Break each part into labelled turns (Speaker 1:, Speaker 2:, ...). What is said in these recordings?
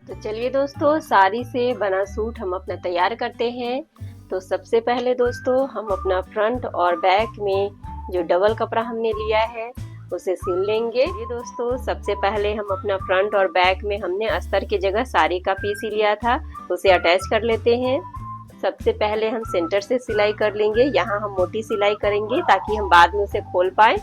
Speaker 1: तो चलिए दोस्तों, साड़ी से बना सूट हम अपना तैयार करते हैं। तो सबसे पहले दोस्तों हम अपना फ्रंट और बैक में जो डबल कपड़ा हमने लिया है उसे सिल लेंगे। ये दोस्तों सबसे पहले हम अपना फ्रंट और बैक में हमने अस्तर की जगह साड़ी का पीस ही लिया था, उसे अटैच कर लेते हैं। सबसे पहले हम सेंटर से सिलाई कर लेंगे। यहाँ हम मोटी सिलाई करेंगे ताकि हम बाद में उसे खोल पाए।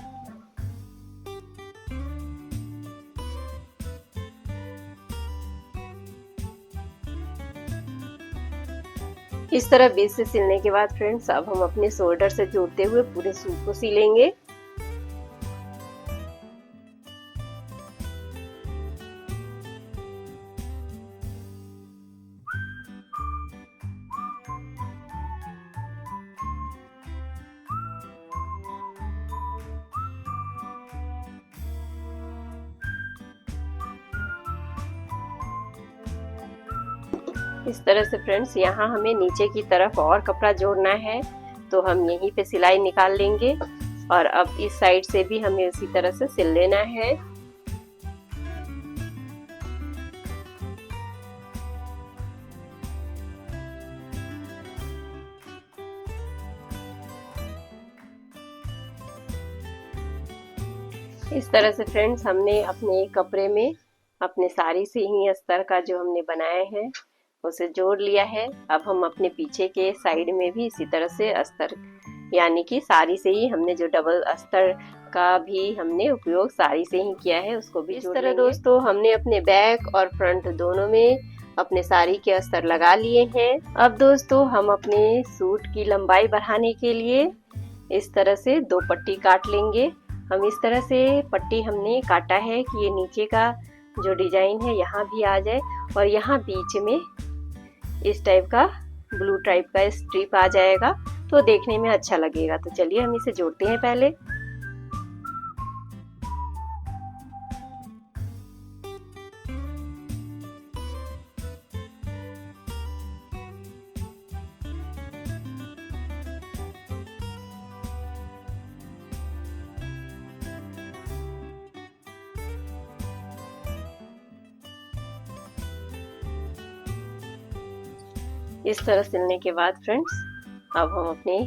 Speaker 1: इस तरह बीच से सिलने के बाद फ्रेंड्स अब हम अपने शोल्डर से जोड़ते हुए पूरे सूट को सिलेंगे। इस तरह से फ्रेंड्स यहाँ हमें नीचे की तरफ और कपड़ा जोड़ना है, तो हम यहीं पे सिलाई निकाल लेंगे और अब इस साइड से भी हमें उसी तरह से सिल लेना है। इस तरह से फ्रेंड्स हमने अपने कपड़े में अपने साड़ी से ही अस्तर का जो हमने बनाया है उसे जोड़ लिया है। अब हम अपने पीछे के साइड में भी इसी तरह से अस्तर यानी कि साड़ी से ही हमने जो डबल अस्तर का भी हमने उपयोग साड़ी से ही किया है उसको भी इस तरह दोस्तों हमने अपने बैक और फ्रंट दोनों में अपने साड़ी के अस्तर लगा लिए हैं। अब दोस्तों हम अपने सूट की लंबाई बढ़ाने के लिए इस तरह से 2 पट्टी काट लेंगे। हम इस तरह से पट्टी हमने काटा है कि ये नीचे का जो डिजाइन है यहाँ भी आ जाए और यहाँ बीच में इस टाइप का ब्लू टाइप का स्ट्रिप आ जाएगा, तो देखने में अच्छा लगेगा। तो चलिए हम इसे जोड़ते हैं पहले। इस तरह सिलने के बाद फ्रेंड्स अब हम अपने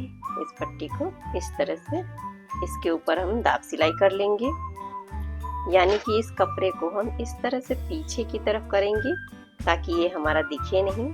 Speaker 1: इस पट्टी को इस तरह से इसके ऊपर हम दाब सिलाई कर लेंगे, यानी कि इस कपड़े को हम इस तरह से पीछे की तरफ करेंगे ताकि ये हमारा दिखे नहीं।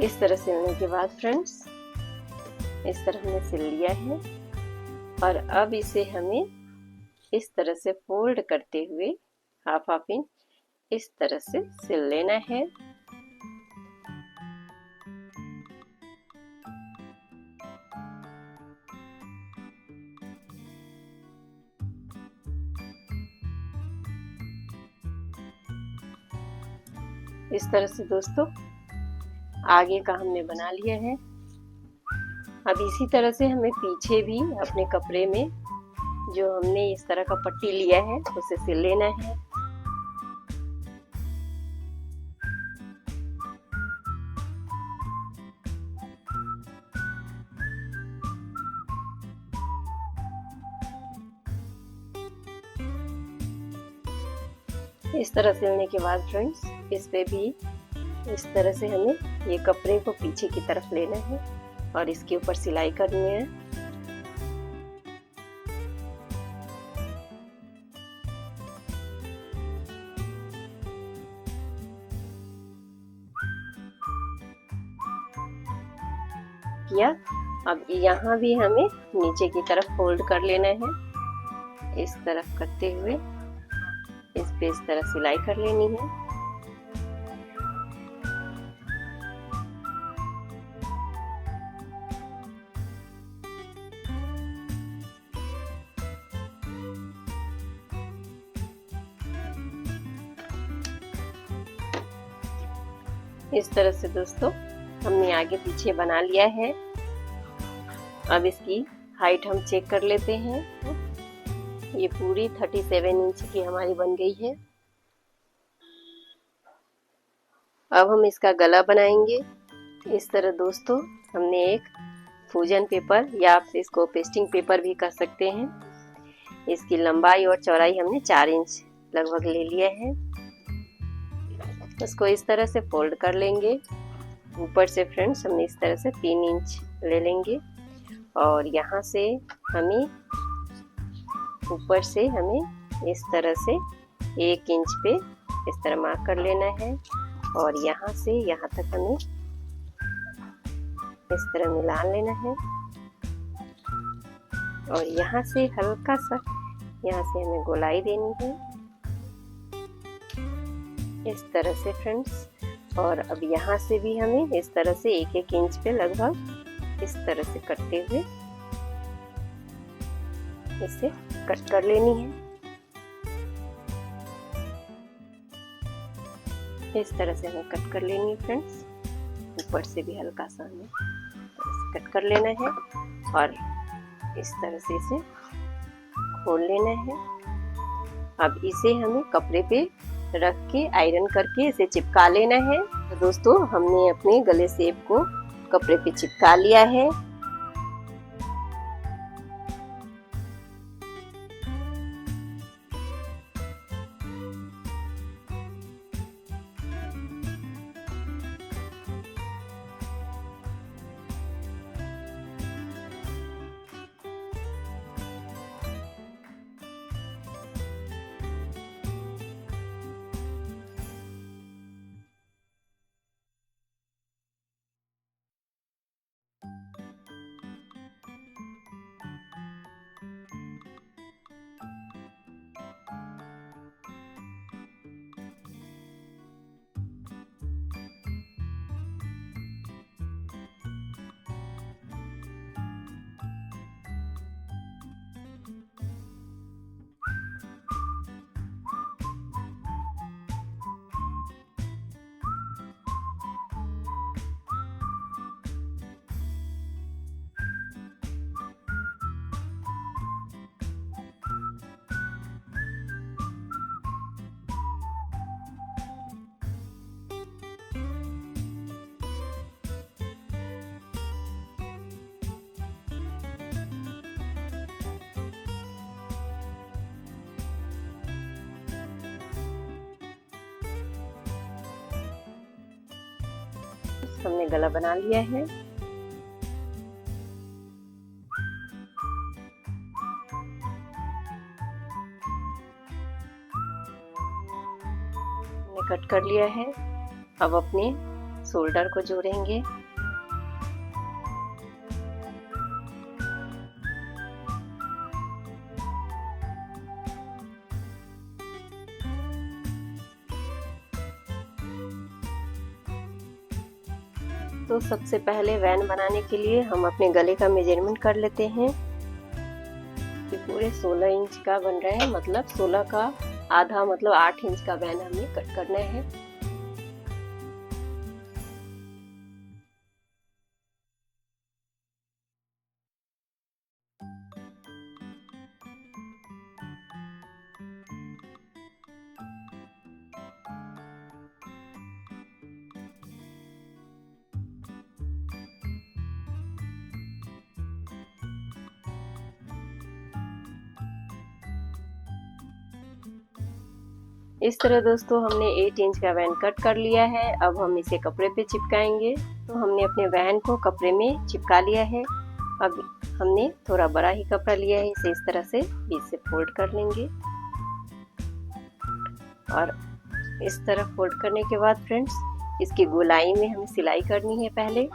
Speaker 1: इस तरह सिलने के बाद फ्रेंड्स इस तरह हमने सिल लिया है और अब इसे हमें इस तरह से फोल्ड करते हुए हाफ इंच इस तरह से सिल लेना है। इस तरह से दोस्तों आगे का हमने बना लिया है। अब इसी तरह से हमें पीछे भी अपने कपड़े में जो हमने इस तरह का पट्टी लिया है उसे सिल लेना है। इस तरह सिलने के बाद फ्रेंड्स इस पे भी इस तरह से हमें ये कपड़े को पीछे की तरफ लेना है और इसके ऊपर सिलाई करनी है। किया, अब यहाँ भी हमें नीचे की तरफ फोल्ड कर लेना है। इस तरफ करते हुए इस पे इस तरह सिलाई कर लेनी है। इस तरह से दोस्तों हमने आगे पीछे बना लिया है। अब इसकी हाइट हम चेक कर लेते हैं। ये पूरी 37 इंच की हमारी बन गई है। अब हम इसका गला बनाएंगे। इस तरह दोस्तों हमने एक फूजन पेपर या आप इसको पेस्टिंग पेपर भी कह सकते हैं, इसकी लंबाई और चौड़ाई हमने 4 इंच लगभग ले लिया है। इसको इस तरह से फोल्ड कर लेंगे। ऊपर से फ्रेंड्स हमने इस तरह से 3 इंच ले लेंगे और यहाँ से हमें ऊपर से हमें इस तरह से 1 इंच पे इस तरह मार्क कर लेना है और यहाँ से यहाँ तक हमें इस तरह मिला लेना है और यहाँ से हल्का सा यहाँ से हमें गोलाई देनी है इस तरह से फ्रेंड्स। और अब यहाँ से भी हमें इस तरह से 1-1 इंच पे लगभग इस तरह से करते हुए इसे कट कर लेनी है। इस तरह से हमें कट कर लेनी है फ्रेंड्स। ऊपर से भी हल्का सा हमें कट कर लेना है और इस तरह से इसे खोल लेना है। अब इसे हमें कपड़े पे रख के आयरन करके इसे चिपका लेना है। तो दोस्तों हमने अपने गले शेप को कपड़े पे चिपका लिया है। हमने गला बना लिया है। हमने कट कर लिया है। अब अपने शोल्डर को जोड़ेंगे। तो सबसे पहले वैन बनाने के लिए हम अपने गले का मेजरमेंट कर लेते हैं। ये पूरे 16 इंच का बन रहा है, मतलब 16 का आधा मतलब 8 इंच का वैन हमें कट करना है। इस तरह दोस्तों हमने 8 इंच का वैन कट कर लिया है। अब हम इसे कपड़े पे चिपकाएंगे। तो हमने अपने वैन को कपड़े में चिपका लिया है। अब हमने थोड़ा बड़ा ही कपड़ा लिया है, इसे इस तरह से बीच से फोल्ड कर लेंगे और इस तरह फोल्ड करने के बाद फ्रेंड्स इसकी गोलाई में हमें सिलाई करनी है पहले।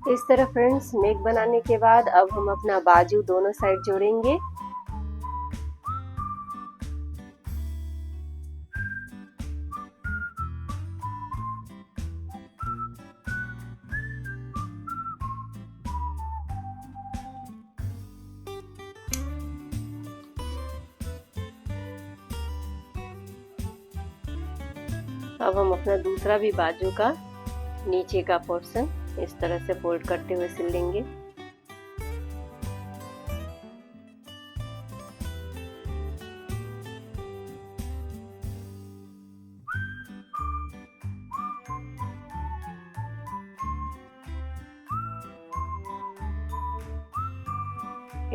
Speaker 1: इस तरह फ्रेंड्स नेक बनाने के बाद अब हम अपना बाजू दोनों साइड जोड़ेंगे। अब हम अपना दूसरा भी बाजू का नीचे का पोर्शन इस तरह से फोल्ड करते हुए सिल लेंगे।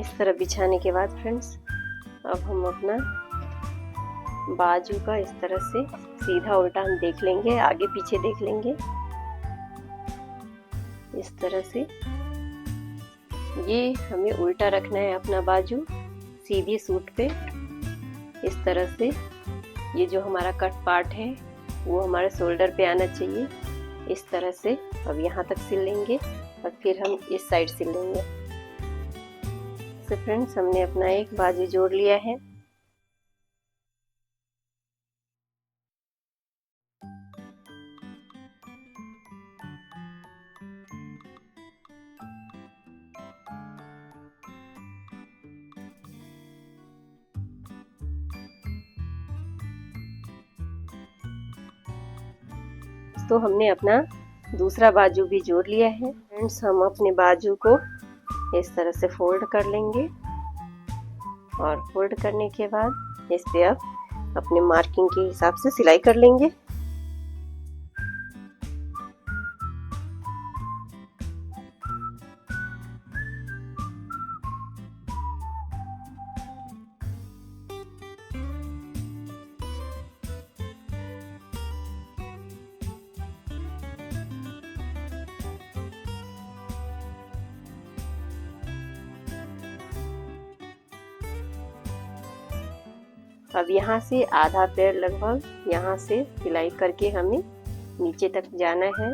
Speaker 1: इस तरह बिछाने के बाद फ्रेंड्स अब हम अपना बाजू का इस तरह से सीधा उल्टा हम देख लेंगे, आगे पीछे देख लेंगे। इस तरह से ये हमें उल्टा रखना है अपना बाजू सीधी सूट पे। इस तरह से ये जो हमारा कट पार्ट है वो हमारे शोल्डर पे आना चाहिए। इस तरह से अब यहाँ तक सिल लेंगे और फिर हम इस साइड सिल लेंगे। तो फ्रेंड्स हमने अपना एक बाजू जोड़ लिया है। तो हमने अपना दूसरा बाजू भी जोड़ लिया है। फ्रेंड्स हम अपने बाजू को इस तरह से फोल्ड कर लेंगे और फोल्ड करने के बाद इस पे अब अपने मार्किंग के हिसाब से सिलाई कर लेंगे। अब यहाँ से आधा पैर लगभग यहाँ से सिलाई करके हमें नीचे तक जाना है।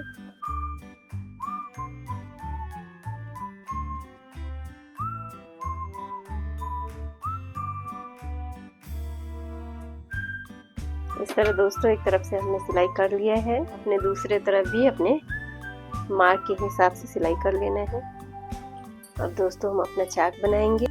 Speaker 1: इस तरह दोस्तों एक तरफ से हमने सिलाई कर लिया है, अपने दूसरे तरफ भी अपने मार्क के हिसाब से सिलाई कर लेना है। अब दोस्तों हम अपना चाक बनाएंगे।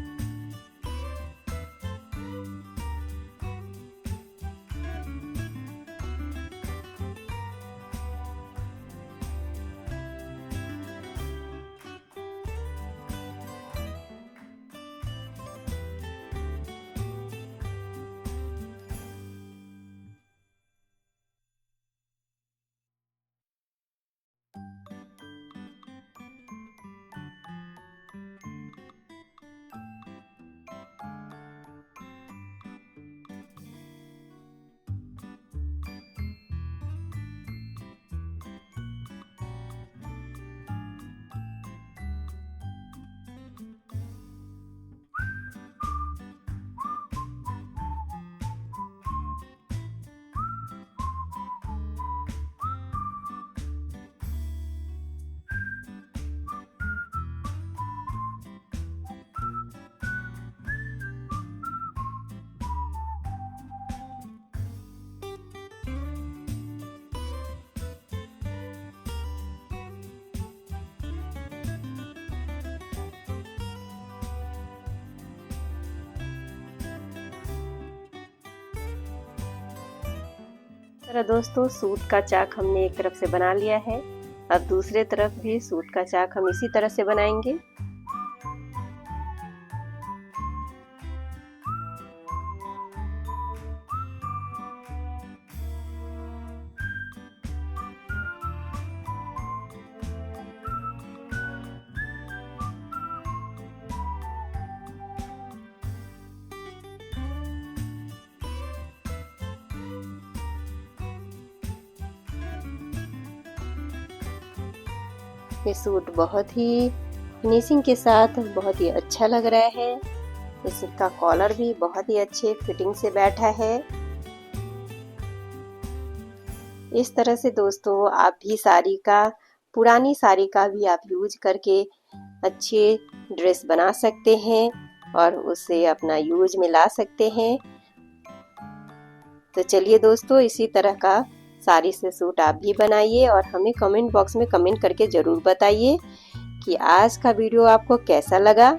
Speaker 1: तरह दोस्तों सूट का चाक हमने एक तरफ से बना लिया है। अब दूसरे तरफ भी सूट का चाक हम इसी तरह से बनाएंगे। ये सूट बहुत ही फिनिशिंग के साथ बहुत ही अच्छा लग रहा है। इसका कॉलर भी बहुत ही अच्छे फिटिंग से बैठा है। इस तरह से दोस्तों आप भी साड़ी का पुरानी साड़ी का भी आप यूज करके अच्छे ड्रेस बना सकते हैं और उसे अपना यूज में ला सकते हैं। तो चलिए दोस्तों, इसी तरह का साड़ी से सूट आप भी बनाइए और हमें कमेंट बॉक्स में कमेंट करके ज़रूर बताइए कि आज का वीडियो आपको कैसा लगा।